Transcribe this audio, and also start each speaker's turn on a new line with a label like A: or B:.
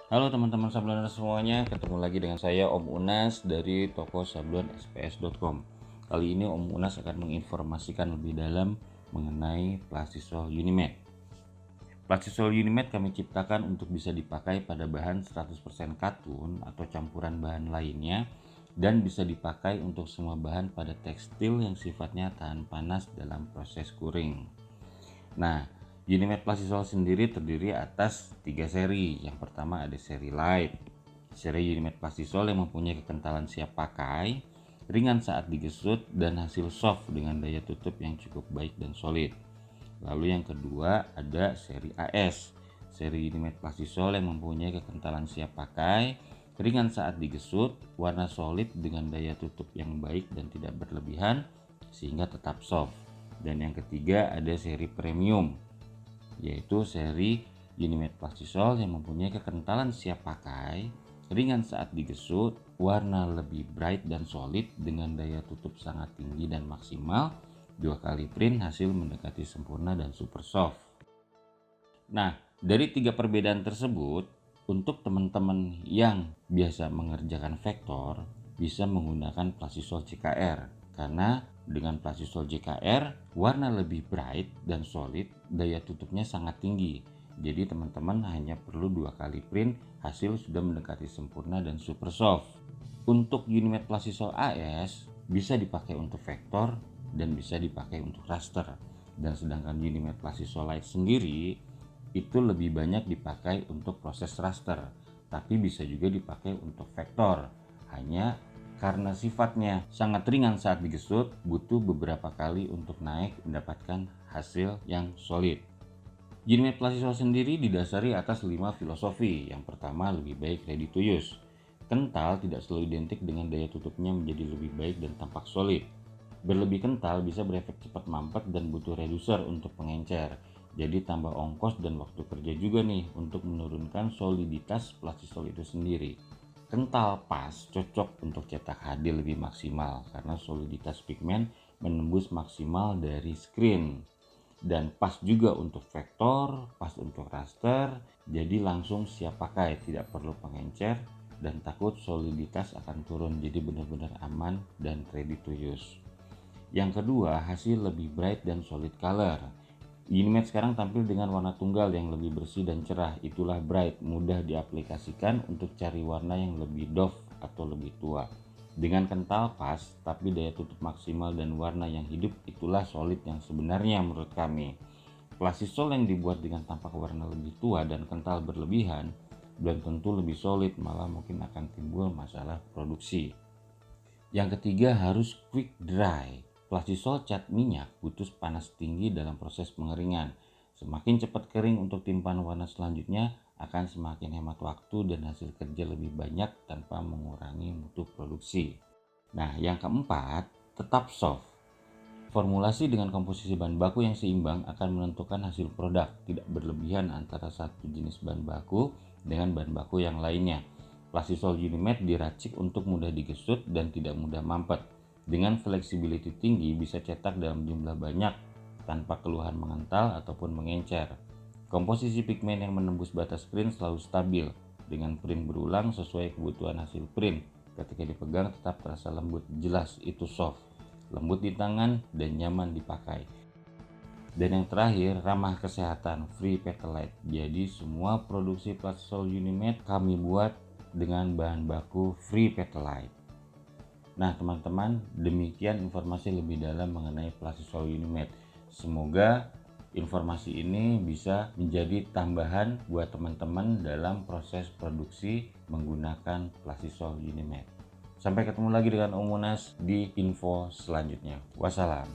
A: Halo teman-teman sabloners semuanya, ketemu lagi dengan saya Om Unas dari toko sablon sps.com. Kali ini Om Unas akan menginformasikan lebih dalam mengenai Plastisol Unimatte. Plastisol Unimatte kami ciptakan untuk bisa dipakai pada bahan 100% katun atau campuran bahan lainnya, dan bisa dipakai untuk semua bahan pada tekstil yang sifatnya tahan panas dalam proses kuring. Nah, Unimatte Plastisol sendiri terdiri atas 3 seri. Yang pertama ada seri Light. Seri Unimatte Plastisol yang mempunyai kekentalan siap pakai, ringan saat digesut, dan hasil soft dengan daya tutup yang cukup baik dan solid. Lalu yang kedua ada seri AS. Seri Unimatte Plastisol yang mempunyai kekentalan siap pakai, ringan saat digesut, warna solid dengan daya tutup yang baik dan tidak berlebihan sehingga tetap soft. Dan yang ketiga ada seri Premium, yaitu seri Unimatte Plastisol yang mempunyai kekentalan siap pakai, ringan saat digesut, warna lebih bright dan solid dengan daya tutup sangat tinggi dan maksimal, 2 kali print, hasil mendekati sempurna dan super soft. Nah, dari 3 perbedaan tersebut, untuk teman-teman yang biasa mengerjakan vektor bisa menggunakan Plastisol JKR, karena dengan Plastisol JKR warna lebih bright dan solid, daya tutupnya sangat tinggi. Jadi teman-teman hanya perlu 2 kali print, hasil sudah mendekati sempurna dan super soft. Untuk Unimatte Plastisol AS bisa dipakai untuk vektor dan bisa dipakai untuk raster. Dan sedangkan Unimatte Plastisol Light sendiri itu lebih banyak dipakai untuk proses raster, tapi bisa juga dipakai untuk vektor. Hanya karena sifatnya sangat ringan saat digesut, butuh beberapa kali untuk naik mendapatkan hasil yang solid. Unimatte Plastisol sendiri didasari atas 5 filosofi. Yang pertama, lebih baik ready to use. Kental tidak selalu identik dengan daya tutupnya menjadi lebih baik dan tampak solid. Berlebih kental bisa berefek cepat mampet dan butuh reducer untuk pengencer. Jadi tambah ongkos dan waktu kerja juga nih untuk menurunkan soliditas Plastisol itu sendiri. Kental pas cocok untuk cetak HD lebih maksimal karena soliditas pigmen menembus maksimal dari screen. Dan pas juga untuk vektor, pas untuk raster, jadi langsung siap pakai, tidak perlu pengencer dan takut soliditas akan turun, jadi benar-benar aman dan ready to use. Yang kedua, hasil lebih bright dan solid color. Unimatte sekarang tampil dengan warna tunggal yang lebih bersih dan cerah, itulah bright, mudah diaplikasikan untuk cari warna yang lebih doff atau lebih tua. Dengan kental pas, tapi daya tutup maksimal dan warna yang hidup, itulah solid yang sebenarnya menurut kami. Plastisol yang dibuat dengan tampak warna lebih tua dan kental berlebihan, belum tentu lebih solid, malah mungkin akan timbul masalah produksi. Yang ketiga harus quick dry. Plastisol cat minyak butuh panas tinggi dalam proses pengeringan. Semakin cepat kering untuk timpahan warna selanjutnya, akan semakin hemat waktu dan hasil kerja lebih banyak tanpa mengurangi mutu produksi. Nah, yang keempat, tetap soft. Formulasi dengan komposisi bahan baku yang seimbang akan menentukan hasil produk, tidak berlebihan antara satu jenis bahan baku dengan bahan baku yang lainnya. Plastisol Unimatte diracik untuk mudah digesut dan tidak mudah mampet. Dengan flexibility tinggi bisa cetak dalam jumlah banyak tanpa keluhan mengental ataupun mengencer. Komposisi pigmen yang menembus batas print selalu stabil dengan print berulang sesuai kebutuhan hasil print. Ketika dipegang tetap terasa lembut, jelas itu soft, lembut di tangan dan nyaman dipakai. Dan yang terakhir, ramah kesehatan, free petalite. Jadi semua produksi Plastisol Unimatte kami buat dengan bahan baku free petalite. Nah teman-teman, demikian informasi lebih dalam mengenai Plastisol Unimatte. Semoga informasi ini bisa menjadi tambahan buat teman-teman dalam proses produksi menggunakan Plastisol Unimatte. Sampai ketemu lagi dengan Om Unas di info selanjutnya. Wassalam.